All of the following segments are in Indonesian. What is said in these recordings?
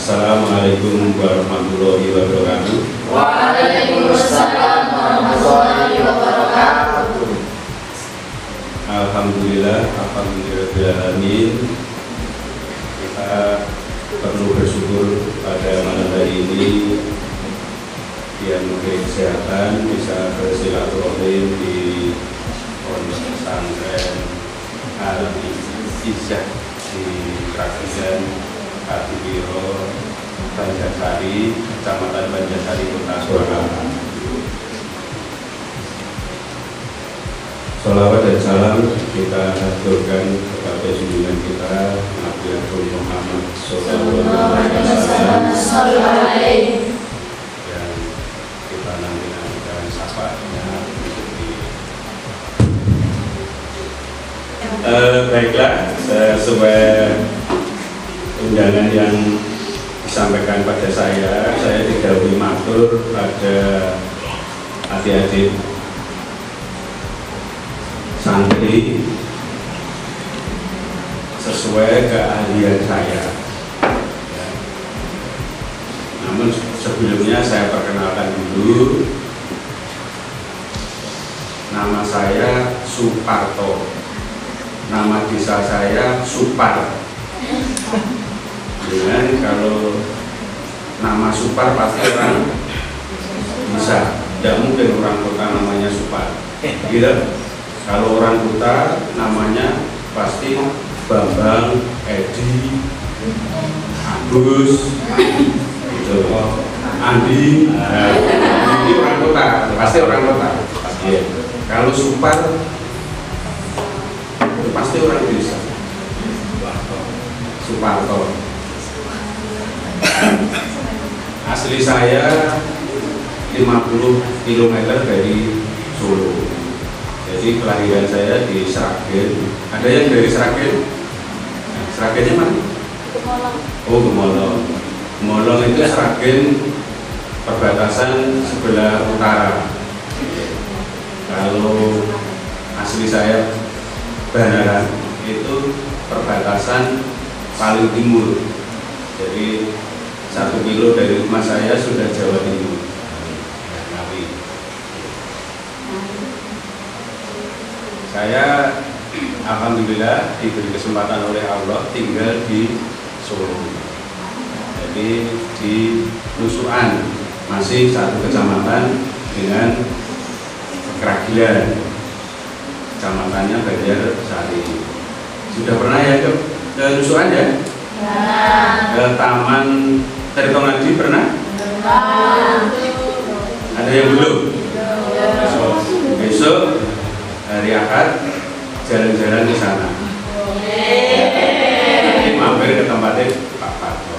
Assalamualaikum warahmatullahi wabarakatuh. Waalaikumsalam warahmatullahi wabarakatuh. Alhamdulillah, alhamdulillahirrahmanirrahim. Kita perlu bersyukur pada malam hari ini yang memberi kesehatan bisa bersilaturahim di pondok pesantren Al-Izzah di Kragilan Kadipiro, Banjarsari, Kecamatan Banjarsari, Kota Surakarta. Sholawat dan salam kita haturkan kepada junjungan kita Nabi Muhammad Sallallahu Alaihi Wasallam yang kita nanti-nantikan syafaatnya. Baiklah, sesuai undangan yang disampaikan pada saya didahului matur pada adik-adik santri sesuai keahlian saya. Namun sebelumnya saya perkenalkan dulu, nama saya Suparto, nama desa saya Supar. Dengan kalau nama Supar pasti orang bisa, tidak mungkin orang kota namanya Supar, gitu. Kalau orang kota namanya pasti Bambang, Edi, Agus, gitu. Andi. Nah, ini orang kota, pasti orang kota. Ya. Kalau Supar pasti orang desa. Suparto. Asli saya 50 km dari Solo. Jadi kelahiran saya di Sragen. Ada yang dari Sragen? Nah, Sragennya mana? Gemolong. Oh, Gemolong. Gemolong itu Sragen perbatasan sebelah utara. Kalau asli saya Banaran itu perbatasan paling timur. Jadi 1 kilo dari rumah saya sudah Jawa Timur. Saya alhamdulillah diberi kesempatan oleh Allah tinggal di Solo. Jadi di Nusukan, masih satu kecamatan dengan Kragilan, kecamatannya Banjarsari. Sudah pernah ya ke Nusukan ya? Ke Taman Tirtonadi pernah? Ada yang belum? Besok hari Ahad jalan-jalan di sana. Nanti mampir ke tempatnya Pak Parto.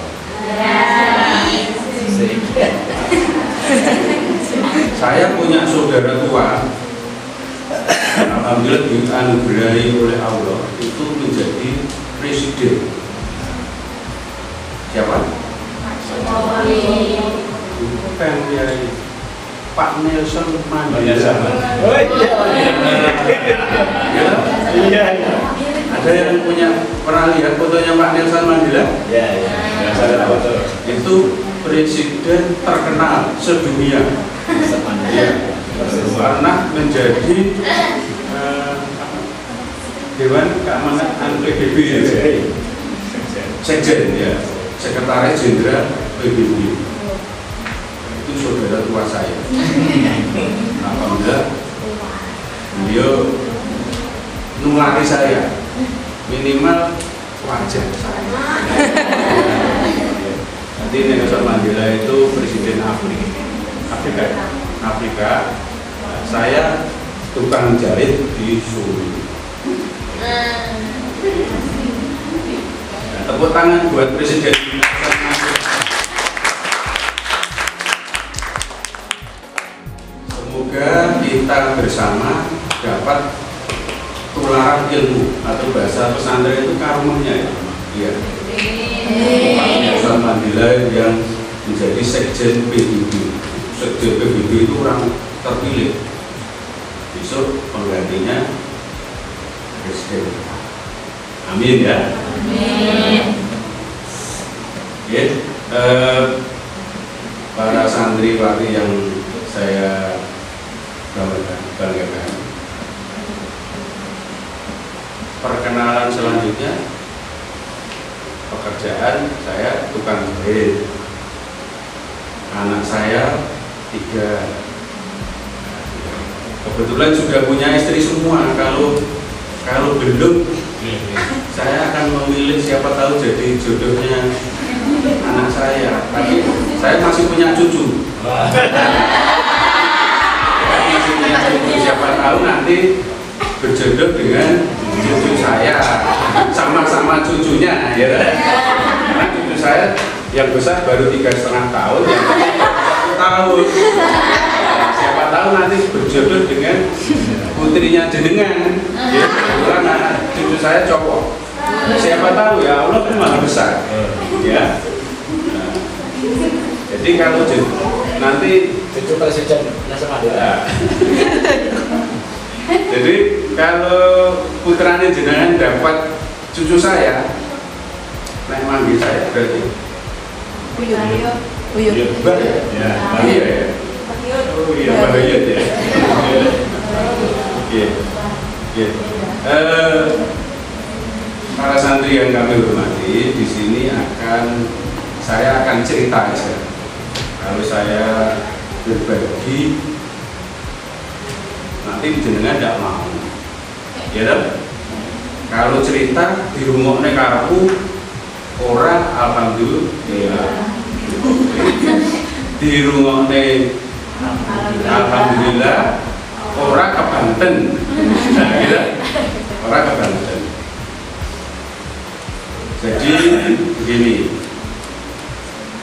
Saya punya saudara tua, alhamdulillah dianugerahi oleh Allah itu menjadi presiden. Siapa? Bukan dia, Pak Nelson Mandela. Iya. Ada yang pernah lihat fotonya Pak Nelson Mandela? Iya. Itu presiden terkenal sedunia. Ya. Pernah menjadi Dewan Keamanan PBB, Sekjen, ya, Sekretaris Jenderal PBB. Itu saudara tua saya. Alhamdulillah beliau nulari saya minimal wajah saya. Nanti Nelson Mandela itu presiden Afrika. Saya tukang jahit di Solo. Tepuk tangan buat presiden. Semoga kita bersama dapat tularan ilmu, atau bahasa pesantren itu karomahnya, ya. Pak Nelson Mandela yang menjadi sekjen PBB. Sekjen PBB itu orang terpilih. Besok penggantinya presiden. Amin ya. Amin. Ya. Para santriwati yang saya banggakan, perkenalan selanjutnya, pekerjaan saya tukang jahit. Anak saya 3, kebetulan sudah punya istri semua. Kalau belum, saya akan memilih, siapa tahu jadi jodohnya anak saya. Tapi saya masih punya cucu. Siapa tahu nanti berjodoh dengan cucu saya, sama-sama cucunya, ya. Karena cucu saya yang besar baru 3,5 tahun, yang 1 tahun. Siapa tahu nanti berjodoh dengan putrinya jenengan. Ya, kebetulan anak cucu saya cowok. Siapa tahu, ya Allah itu maha besar. Ya. Nah, jadi kalau nanti itu presiden nasional. Jadi kalau putranya jenengan dapat cucu saya, naik manggil saya berarti Uyuh. Mbak ya? Ya, Mbak ya. Oh iya, Mbak ya. Oke. Para santri yang kami hormati, di sini saya akan cerita aja. Kalau saya berbagi, nanti jenengan tidak mau, ya kan? Kalau cerita di rumahnya karpu, orang alhamdulillah, di rumahnya alhamdulillah, orang ke Banten, gitu? Orang ke Banten. Jadi begini,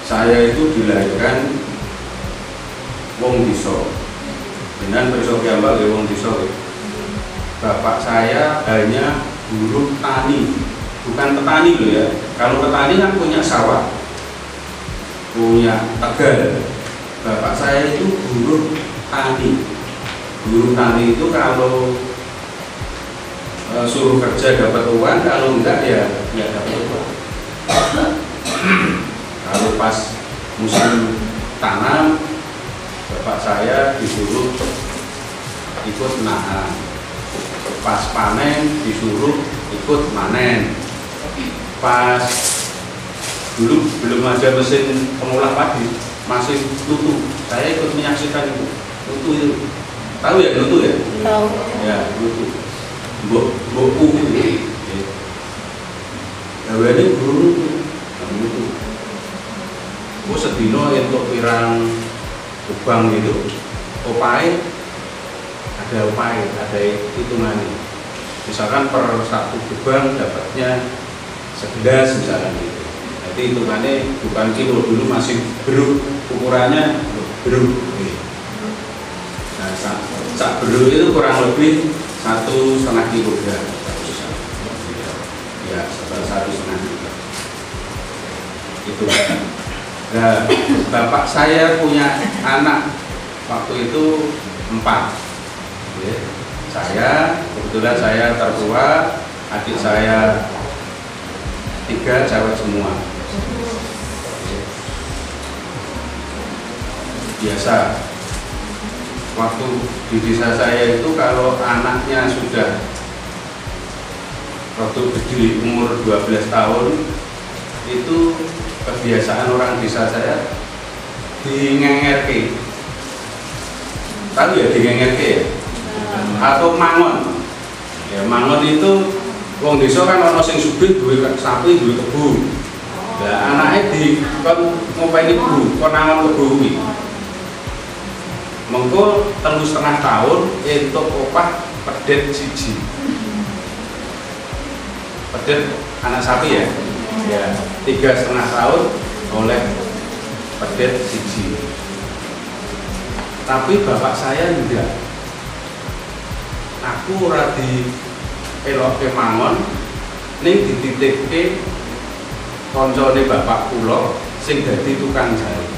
saya itu dilahirkan wong desa. Dengan besok kiambal wong desa. Bapak saya hanya buruh tani, bukan petani loh ya. Kalau petani kan punya sawah, punya tegal. Bapak saya itu buruh tani. Buruh tani itu kalau suruh kerja dapat uang, kalau enggak ya dapat uang. Kalau pas musim tanam, bapak saya disuruh ikut nahan. Pas panen disuruh ikut manen. Pas dulu belum ada mesin pengolah padi, masih lutu. Saya ikut menyaksikan itu. Lutu itu. Tahu ya lutu ya? Tahu. Ya, lutu. Boku gitu. Ya ini guru lutu. Gue sedino untuk pirang ubang gitu. Opai ada hitungannya. Misalkan per 1 gebang dapatnya 11 misalkan gitu. Jadi hitungannya bukan kilo, dulu masih beruk, ukurannya beruk. Nah, sak beruk itu kurang lebih 1,5 kilogram. Ya, 1,5 kilogram. Itu. Nah, bapak saya punya anak waktu itu 4. Ya, kebetulan saya tertua, adik saya 3 cewek semua. Biasa waktu di desa saya itu kalau anaknya sudah waktu gede umur 12 tahun itu kebiasaan orang desa saya dingengerke. Tahu ya dingengerke ya? Atau mangon. Ya mangon itu wong desa kan ana sing sugih duwe sapi, duwe kebo. Lah anake kon ngopeni kebo, kon nangon kebo kuwi. Mengko 3,5 tahun entuk opah pedet 1. Pedet anak sapi ya. Ya, 3,5 tahun oleh pedet 1. Tapi bapak saya enggak. Aku ora di eloke mangon ning dititipke kancane bapak kula sing dadi tukang jahit.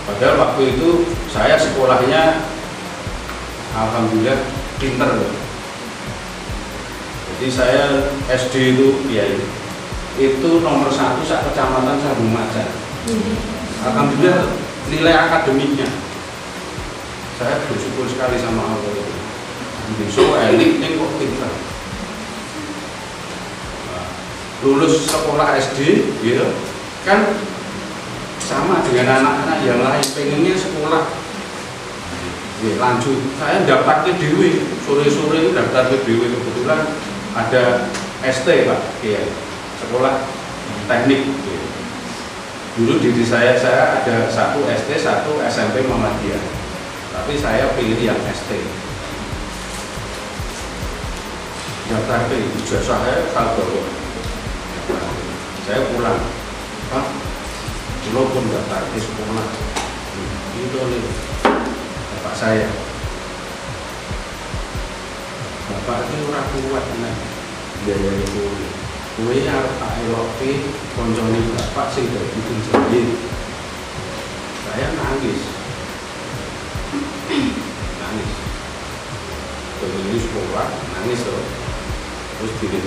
Padahal waktu itu saya sekolahnya alhamdulillah pinter. Jadi saya SD itu ya itu nomor 1 sak kecamatan Sambung Macan. Alhamdulillah nilai akademiknya saya bersyukur sekali sama Allah itu. So elit ini kok pintar. Lulus sekolah SD, gitu, kan sama dengan anak-anak yang lain, pengennya sekolah. Lanjut, saya daftar ke dewi, sore-sore itu daftar ke dewi, kebetulan ada ST Pak, ya, sekolah teknik. Ya. Dulu diri saya ada 1 SD, 1 SMP Muhammadiyah, tapi saya pilih yang ST. Daftar ke ijazah saya bawa, saya pulang, Pak, walaupun daftar ke sekolah, itu nih. Bapak saya, bapak ini orang kuat nih, biaya itu, gue harus tak eloki, konconi bapak sih dari bikin jahit. Saya nangis, ini sekolah, nangis loh, terus diri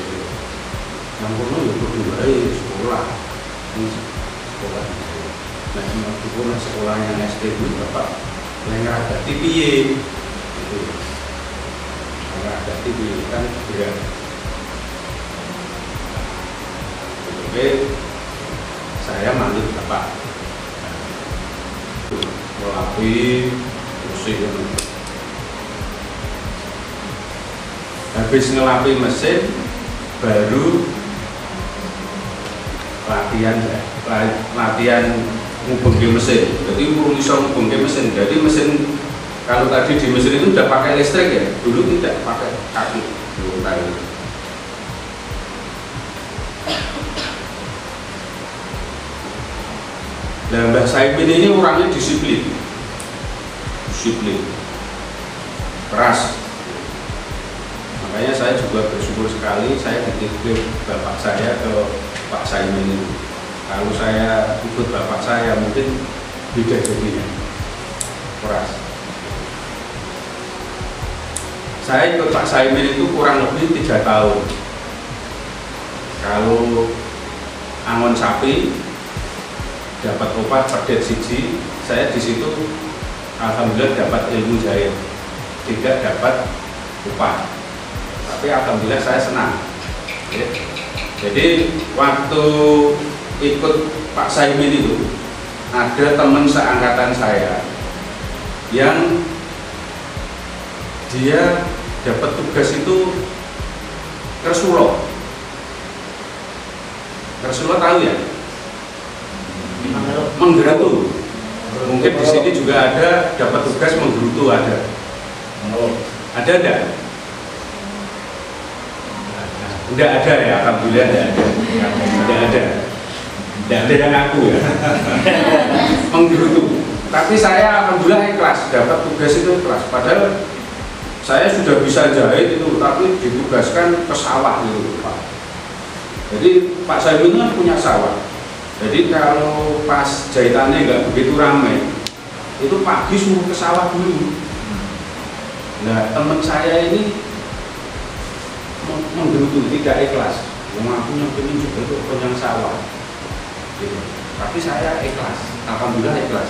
yang kono ya berdua sekolah, ini sekolah, nah ini sekolah yang SD itu bapak. Yang ada TV itu, yang ada TV kan berat. Oke, saya manggil bapak, ngelapi, mesin. Habis ngelapi mesin, baru latihan ngubengke mesin. Jadi bisa ngubengke mesin. Jadi mesin kalau tadi di mesin itu udah pakai listrik ya. Dulu tidak pakai kaki. Dulu tadi. Nah, Mbah Saimin ini orangnya disiplin, keras. Makanya saya juga bersyukur sekali saya dititip bapak saya ke Pak Saimin ini. Kalau saya ikut bapak saya mungkin beda jadinya, keras. Saya ikut Pak Saimin itu kurang lebih 3 tahun. Kalau angon sapi dapat obat pedet siji, saya di situ alhamdulillah dapat ilmu jahit, tidak dapat upah. Tapi alhamdulillah saya senang. Jadi waktu ikut Pak Saimin itu ada teman seangkatan saya yang dia dapat tugas itu Kersulo. Kersulo tahu ya? Menggerutu. Mungkin di sini juga ada dapat tugas menggerutu ada. Ada enggak? Enggak ada ya, alhamdulillah enggak ada. Enggak ada. Enggak ada yang aku ya. Menggerutu. Tapi saya alhamdulillah ikhlas, dapat tugas itu ikhlas. Padahal saya sudah bisa jahit itu, tapi ditugaskan ke sawah gitu, Pak. Jadi Pak Saimin kan punya sawah. Jadi kalau pas jahitannya nggak begitu ramai, itu pagi suruh ke sawah dulu. Nah, teman saya ini menggerutu, tidak ikhlas. Yang aku nyopin juga itu penyang sawah. Gitu. Tapi saya ikhlas, alhamdulillah ikhlas.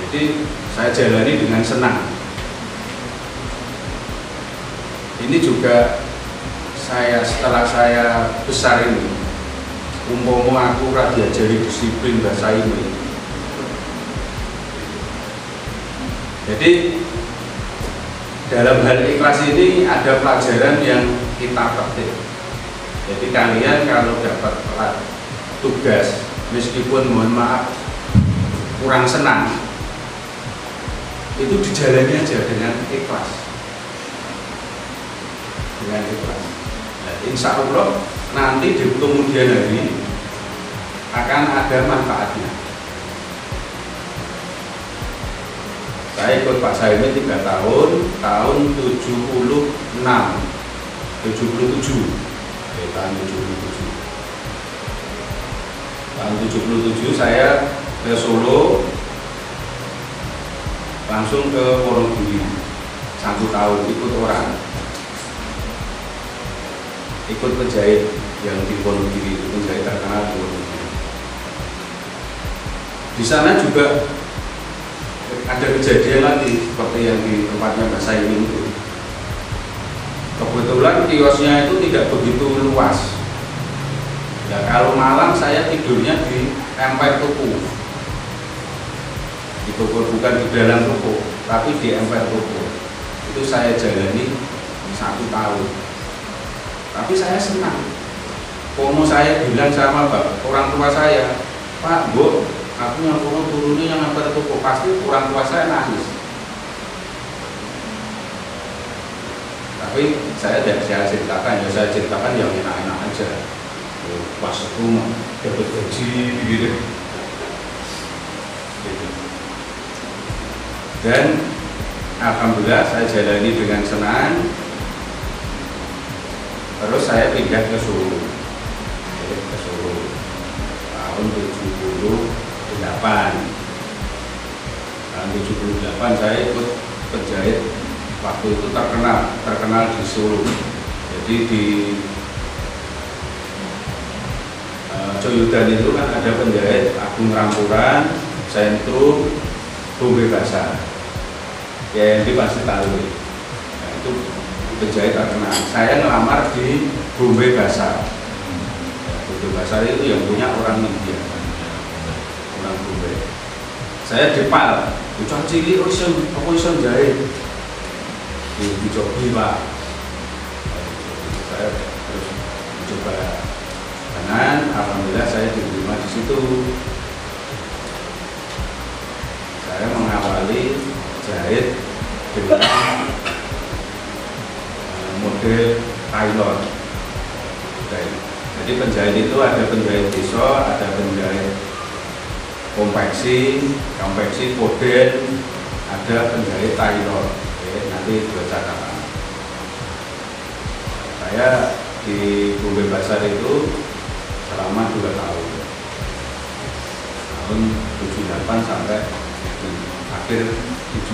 Jadi saya jalani dengan senang. Ini juga setelah saya besar ini, umpama aku ora diajari disiplin bahasa ini. Jadi dalam hal ikhlas ini ada pelajaran yang kita petik. Jadi kalian kalau dapat tugas, meskipun mohon maaf kurang senang, itu dijalani aja dengan ikhlas. Dengan ikhlas. Nah, insya Allah nanti di kemudian hari akan ada manfaatnya. Saya ikut Pak Saimin 3 tahun, tahun 77. Tahun 77 saya ke Solo, langsung ke Wonogiri 1 tahun ikut orang, ikut penjahit. yang di Wonogiri itu penjahit terkenal di Wonogiri. Di sana juga ada kejadian lagi seperti yang di tempatnya Mbak Saini itu. Kebetulan kiosnya itu tidak begitu luas. Ya kalau malam saya tidurnya di emper toko. Di toko, bukan di dalam toko, tapi di emper toko. Itu saya jalani 1 tahun. Tapi saya senang. Komo saya bilang sama orang tua saya, Pak, Bu, aku yang kono turunnya yang emper toko. Pasti orang tua saya nangis. Tapi saya tidak saya ceritakan, ya saya ceritakan yang enak-enak aja. Pas itu dapat gaji gitu. Dan alhamdulillah saya jalani dengan senang. Terus saya pindah ke Solo. Ke Solo tahun 78. Tahun 78 saya ikut penjahit waktu itu terkenal di Solo. Jadi di Coyudan itu kan ada penjahit Agung Rampuran, Sentrum, Bombe Basah. Ya yang pasti tahu. Nah, itu penjahit terkenal. Saya ngelamar di Bombe Basah. Bombe Basah itu yang punya orang India, orang Bombe. Saya dipal, ucap cili, aku iso jahit. Dicobi Pak. Saya terus mencoba. Dan alhamdulillah saya diterima di situ. Saya mengawali jahit dengan model tailor. Jadi penjahit itu ada penjahit pisau, ada penjahit konveksi, poden, ada penjahit tailor. Oke, nanti dua catatan. Saya di Bombe Basah itu selama 2 tahun, tahun 78 sampai akhir 79.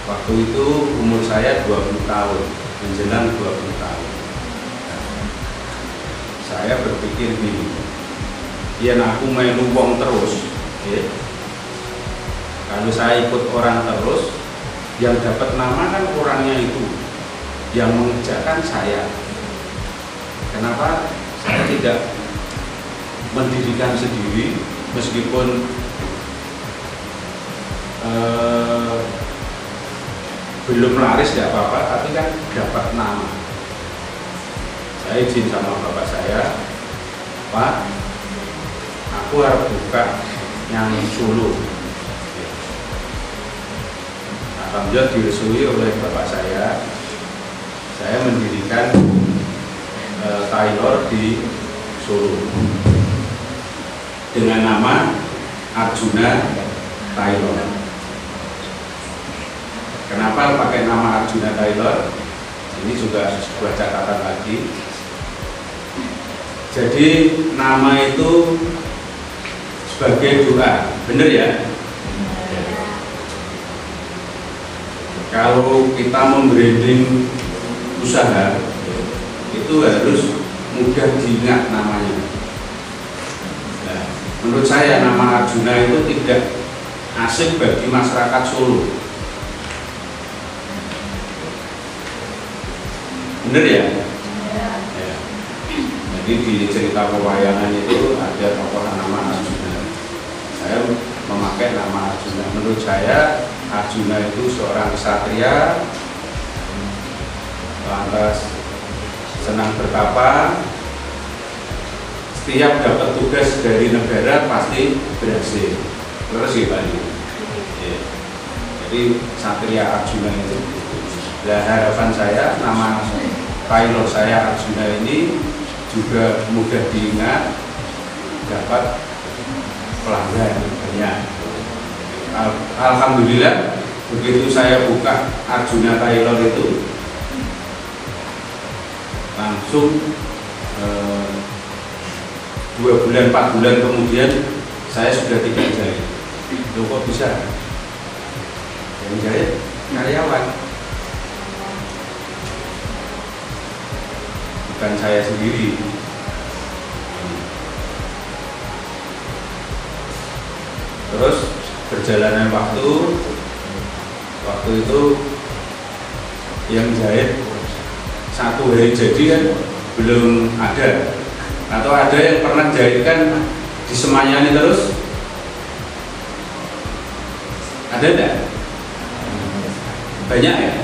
Waktu itu umur saya 20 tahun, menjelang 20 tahun. Saya berpikir gini, ya aku melu wong terus, ya. Kalau saya ikut orang terus, yang dapat nama kan orangnya itu, yang mengerjakan saya. Kenapa saya tidak mendirikan sendiri meskipun belum laris tidak apa-apa, tapi kan dapat nama. Saya izin sama bapak saya, Pak, aku harus buka yang Solo. Alhamdulillah direstui oleh bapak saya mendirikan tailor di Solo dengan nama Arjuna Tailor. Kenapa pakai nama Arjuna Tailor? Ini juga sebuah catatan lagi. Jadi nama itu sebagai doa, benar ya? Kalau kita membranding usaha itu harus mudah diingat namanya. Nah, menurut saya nama Arjuna itu tidak asing bagi masyarakat Solo. Bener ya? Ya. Jadi di cerita pewayangan itu ada tokoh nama Arjuna. Saya memakai nama Arjuna. Menurut saya Arjuna itu seorang ksatria, lantas senang bertapa, setiap dapat tugas dari negara pasti berhasil. Terus ya Pak. Ya. Jadi Satria Arjuna itu. Nah, harapan saya nama tailor saya Arjuna ini juga mudah diingat, dapat pelanggan banyak. Alhamdulillah begitu saya buka Arjuna Tailor itu langsung 2 bulan 4 bulan kemudian saya sudah tidak jahit. Loh kok bisa? Yang jahit karyawan. bukan saya sendiri. Terus perjalanan waktu itu yang jahit satu hari jadi kan belum ada, atau ada yang pernah jahit kan disemayani terus, ada enggak? Banyak ya?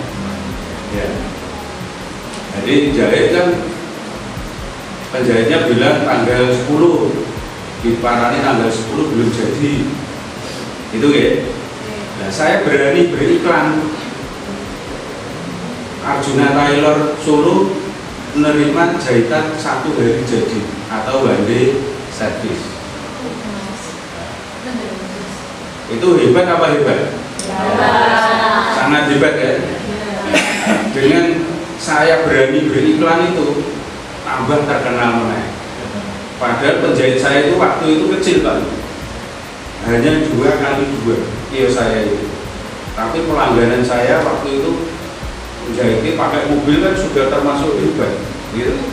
Ya. Jadi jahit kan penjahitnya bilang tanggal 10, diparani tanggal 10 belum jadi, itu ya. Nah, saya berani beriklan Arjuna Tailor Solo menerima jahitan satu hari jadi atau one day service. Itu hebat apa hebat? Sangat hebat ya. Dengan saya berani beriklan itu tambah terkenal meneh. Padahal penjahit saya itu waktu itu kecil kan, hanya 2x2 kios saya itu. Tapi pelangganan saya waktu itu menjahitnya pakai mobil kan sudah termasuk hebat, gitu.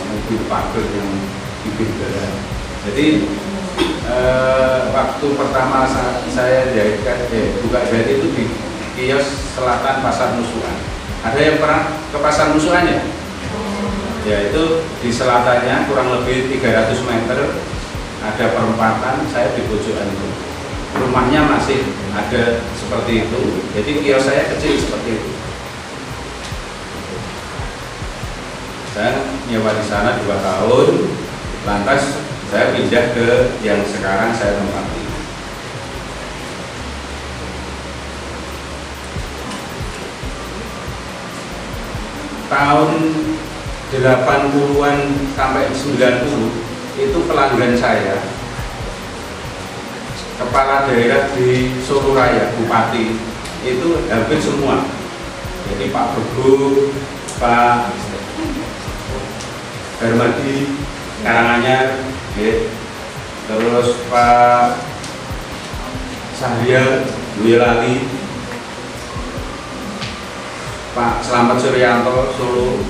Mobil pagar yang dibeda. Jadi waktu pertama saya jahitkan, buka jahit itu di kios selatan Pasar Musuhan. Ada yang pernah ke Pasar Musuhan ya? Ya, itu di selatannya kurang lebih 300 meter ada perempatan, saya di pojokan itu. Rumahnya masih ada seperti itu, jadi kios saya kecil seperti itu. Saya nyewa di sana 2 tahun, lantas saya pindah ke yang sekarang saya tempati. Tahun 80-an sampai 90 itu pelanggan saya, kepala daerah di Solo Raya, bupati itu hampir semua. Jadi Pak Bebu, Pak Darmadi Karanganyar, terus Pak Sahrial Wielali, Pak Slamet Suryanto Solo,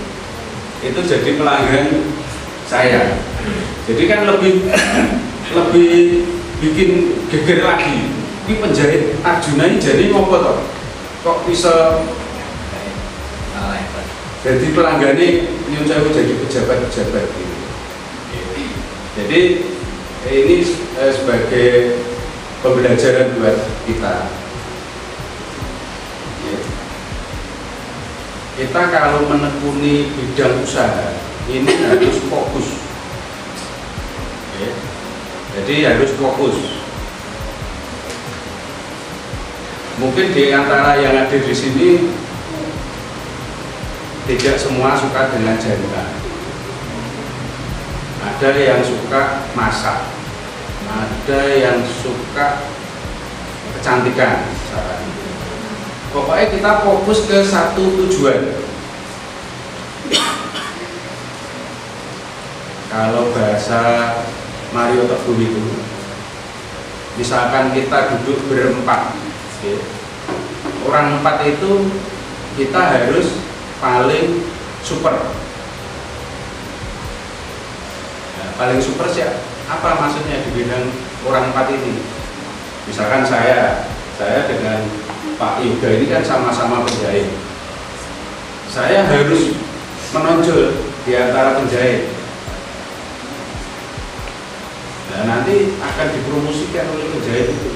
itu jadi pelanggan saya. Jadi kan lebih bikin geger lagi. Ini penjahit Arjuna ini jadi ngopo toh? Kok bisa jadi pelanggannya nyun sewu jadi pejabat-pejabat gitu. Jadi ini sebagai pembelajaran buat kita. Kita kalau menekuni bidang usaha ini harus fokus. Jadi harus fokus. Mungkin di antara yang ada di sini tidak semua suka dengan jahitan. Ada yang suka masak, ada yang suka kecantikan. Pokoknya kita fokus ke satu tujuan. Kalau bahasa Mario Teguh itu, misalkan kita duduk berempat, orang 4 itu kita harus paling super. Nah, paling super sih apa maksudnya di bidang orang 4 ini? Misalkan saya dengan Pak Yoga ini kan sama-sama penjahit. Saya harus menonjol di antara penjahit. Nah, nanti akan dipromosikan oleh penjahit itu.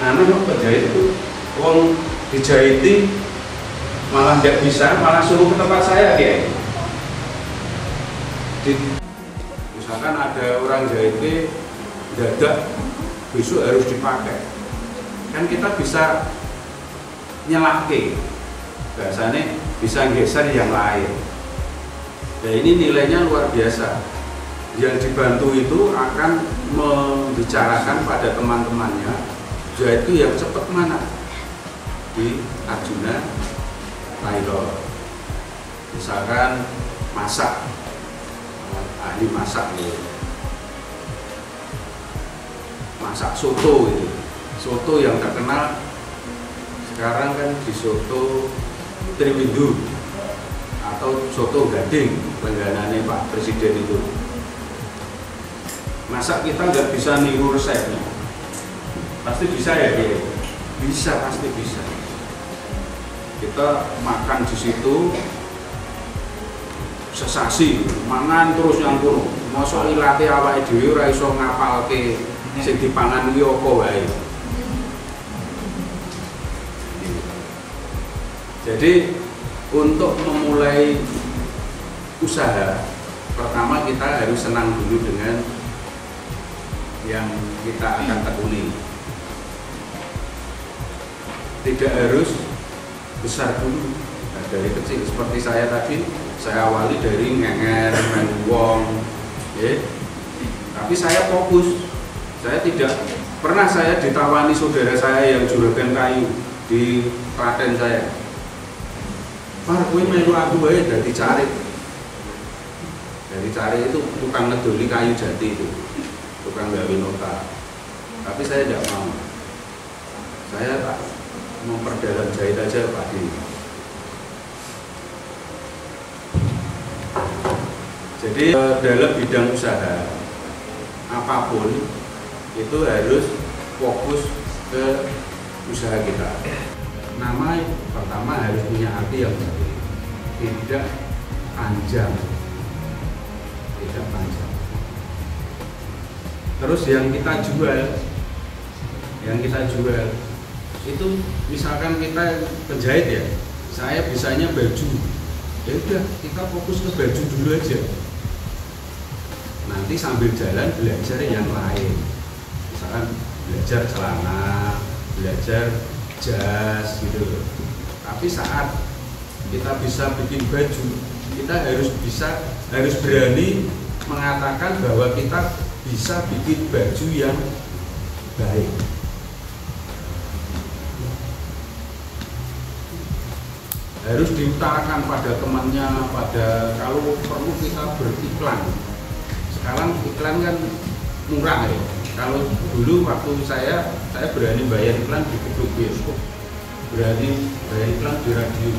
Nah, memang penjahit itu uang dijahiti malah nggak bisa, malah suruh ke tempat saya dia. Misalkan ada orang jahitnya dadak besok harus dipakai, kan kita bisa nyelake, bahasanya bisa geser yang lain. Nah, ini nilainya luar biasa. Yang dibantu itu akan membicarakan pada teman-temannya jahit itu yang cepat mana di Arjuna Tailor. Misalkan masak, ahli masak gitu. Masak soto itu, soto yang terkenal sekarang kan di soto Triwindu atau soto gading langganannya Pak Presiden itu. Masa kita nggak bisa niru resepnya? Pasti bisa ya, Ki? Bisa, pasti bisa. Kita makan di situ sesasi, mangan terus yang kuno. Mosok ilate awake dhewe ora iso ngapalke sing dipangan kuwi apa wae. Jadi untuk memulai usaha, pertama kita harus senang dulu dengan yang kita akan tekuni. Tidak harus besar dulu, dari kecil. Seperti saya tadi, saya awali dari ngenger, melu wong, ya. Tapi saya fokus. Saya tidak pernah saya ditawani saudara saya yang juragan kayu di Klaten saya. Pak, kowe melu aku wae dadi cari. Dari cari itu tukang ngedoli kayu jati itu, tukang gawe nota. Tapi saya tidak mau. Saya tak memperdalam jahit aja Pak Di. Jadi dalam bidang usaha apapun itu harus fokus ke usaha kita. Nama pertama harus punya arti yang baik, tidak panjang, tidak panjang. Terus yang kita jual itu misalkan kita penjahit ya, saya bisanya baju, ya udah kita fokus ke baju dulu aja. Nanti sambil jalan belajar yang lain, misalkan belajar celana, belajar jas gitu. Tapi saat kita bisa bikin baju, kita harus berani mengatakan bahwa kita bisa bikin baju yang baik. Harus diutarakan pada temannya, pada kalau perlu kita beriklan. Sekarang iklan kan murah ya. Kalau dulu waktu saya berani bayar iklan di bioskop, berani bayar iklan di radio.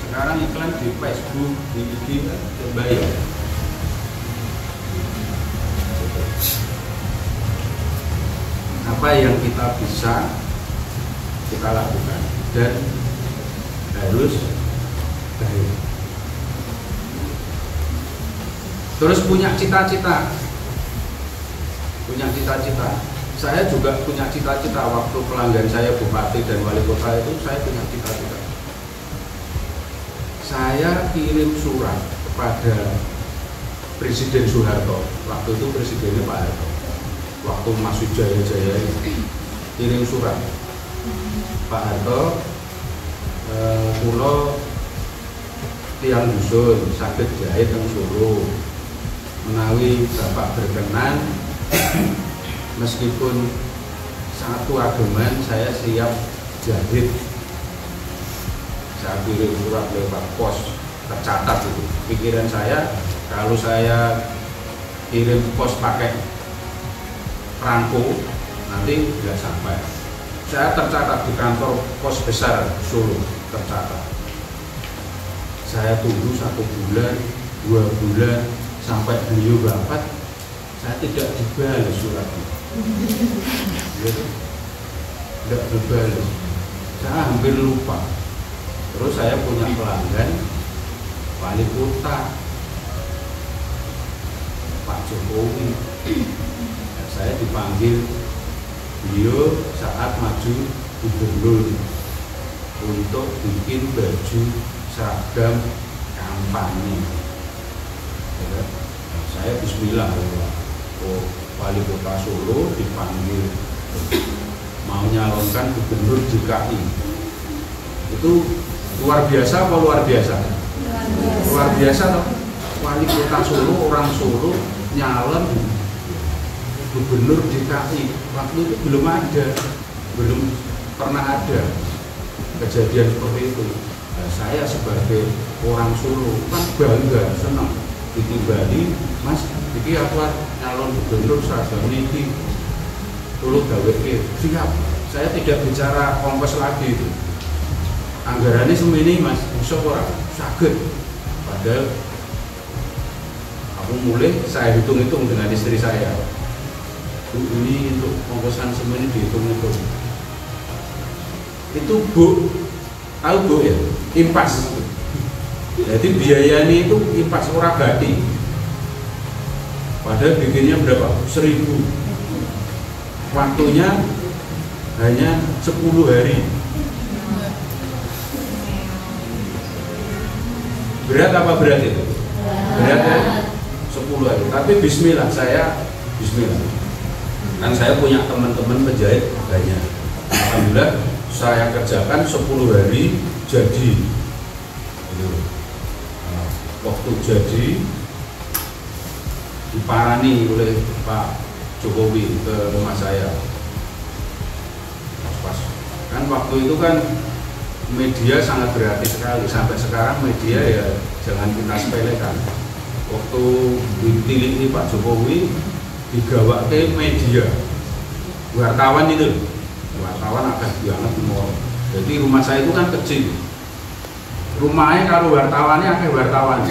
Sekarang iklan di Facebook, di IG bayar. Apa yang kita bisa kita lakukan dan harus baik. Terus punya cita-cita. Saya juga punya cita-cita waktu pelanggan saya bupati dan wali kota itu, saya punya cita-cita. Saya kirim surat kepada Presiden Soeharto, waktu itu presidennya Pak Harto, waktu masih jaya-jaya kirim surat, Pak Harto, kula tiang dusun saged jahit teng Solo, menawi Bapak berkenan meskipun satu ageman saya siap jahit. Saya kirim surat lewat pos, tercatat itu. Pikiran saya kalau saya kirim pos pakai perangko nanti tidak sampai. Saya tercatat di kantor pos besar Solo, tercatat. Saya tunggu 1 bulan, 2 bulan sampai beliau wafat, saya tidak dibalas suratnya. Tidak dibalas. Saya hampir lupa. Terus saya punya pelanggan wali kota Pak Jokowi. Saya dipanggil beliau saat maju gubernur untuk bikin baju seragam kampanye. Saya bismillah, wali kota Solo dipanggil mau nyalonkan gubernur DKI. Itu luar biasa apa luar biasa? Luar biasa toh. Wali kota Solo, orang Solo nyalon gubernur DKI. Waktu itu belum pernah ada kejadian seperti itu. Nah, saya sebagai orang Solo kan bangga, senang ditimbali, Mas, iki aku nyalon gubernur seragam niki Solo gawe siap. Saya tidak bicara ongkos lagi itu. Anggarannya semini Mas, bisa ora? Saged. Padahal aku mulai saya hitung-hitung dengan istri saya. Bu, ini untuk ongkosan semua ini dihitung-hitung. Itu Bu, tahu Bu ya? Impas. Jadi biayanya itu impas ora bati. Padahal bikinnya berapa? 1.000. Waktunya hanya 10 hari. Berat apa berat itu? Berat ya? 10 hari. Tapi bismillah, bismillah. Kan saya punya teman-teman penjahit banyak. Alhamdulillah saya kerjakan 10 hari jadi. Waktu jadi diparani oleh Pak Jokowi ke rumah saya. Pas kan waktu itu kan media sangat berarti sekali. Sampai sekarang media ya jangan kita sepelekan. Waktu dipilih Pak Jokowi digawake media, wartawan itu, wartawan agak banget mau. Jadi rumah saya itu kan kecil. Rumahnya kalau wartawannya kayak wartawan.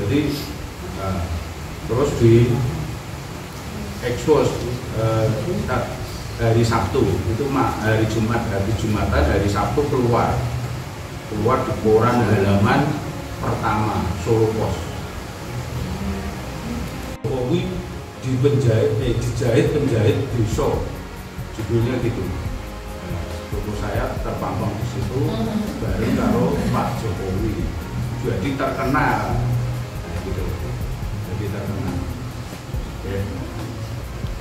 Jadi terus di ekspos hari Sabtu itu hari Jumat, Jumatan, hari Sabtu keluar di koran halaman pertama Solo Pos. Jokowi dijahit penjahit desa, judulnya gitu. Foto saya terpampang di situ bareng karo Pak Jokowi. Jadi terkenal, gitu. Jadi terkenal. Oke.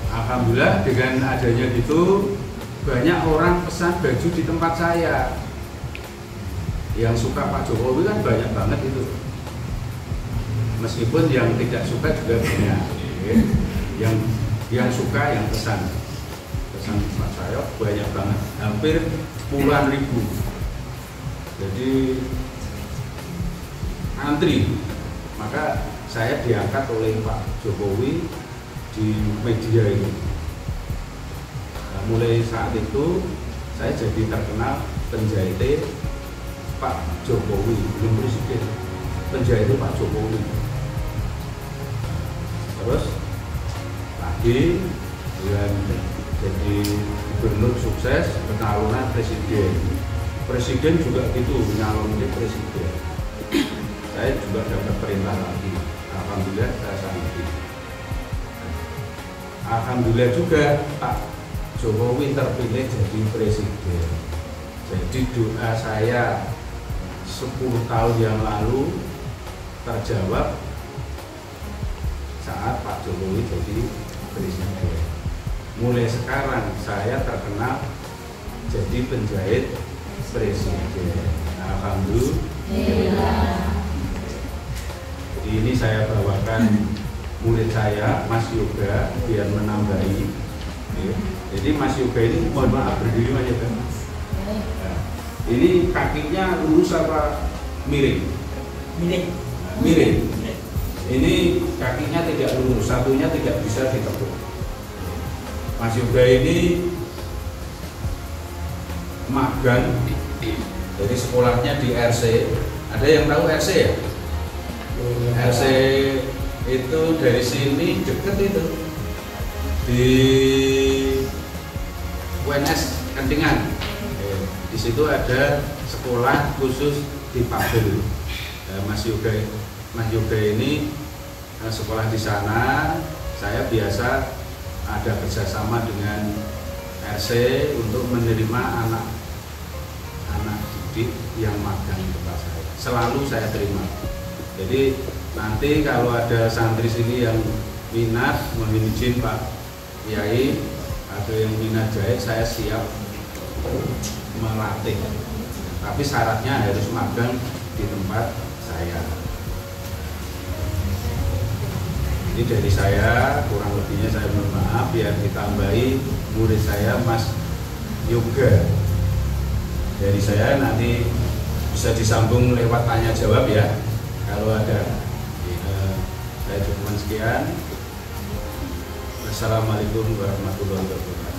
Alhamdulillah dengan adanya gitu banyak orang pesan baju di tempat saya. Yang suka Pak Jokowi kan banyak banget itu. Meskipun yang tidak suka juga banyak. Oke. Yang suka yang pesan tempat saya banyak banget, hampir puluhan ribu. Jadi antri, maka saya diangkat oleh Pak Jokowi di media ini. Nah, mulai saat itu saya jadi terkenal penjahit Pak Jokowi, belum presiden, penjahit Pak Jokowi. Terus lagi jadi gubernur sukses, pencalonan presiden juga gitu, nyalon di presiden. Saya juga dapat perintah lagi, alhamdulillah saya sanggup. Alhamdulillah juga Pak Jokowi terpilih jadi presiden. Jadi doa saya 10 tahun yang lalu terjawab saat Pak Jokowi jadi presiden. Mulai sekarang saya terkenal jadi penjahit presiden. Alhamdulillah. Ini saya bawakan murid saya, Mas Yoga, biar menambahi. Jadi Mas Yoga ini mohon maaf berdiri Mas Yoga. Nah, ini kakinya lurus apa miring? Miring. Miring. Ini kakinya tidak lurus, satunya tidak bisa ditekuk. Mas Yoga ini magang, jadi sekolahnya di RC. Ada yang tahu RC ya? RC itu dari sini deket itu, di UNS Kentingan. Di situ ada sekolah khusus di Pabel. Mas Yoga ini sekolah di sana. Saya biasa ada kerjasama dengan RC untuk menerima anak didik yang magang di tempat saya. Selalu saya terima. Jadi nanti kalau ada santri sini yang minat, mohon izin Pak Kiai, atau yang minat jahit, saya siap melatih. Tapi syaratnya harus magang di tempat saya. Ini dari saya, kurang lebihnya saya mohon maaf, biar ditambahi murid saya Mas Yoga. Dari saya nanti bisa disambung lewat tanya jawab ya, kalau ada. Saya cukupkan sekian. Assalamualaikum warahmatullahi wabarakatuh.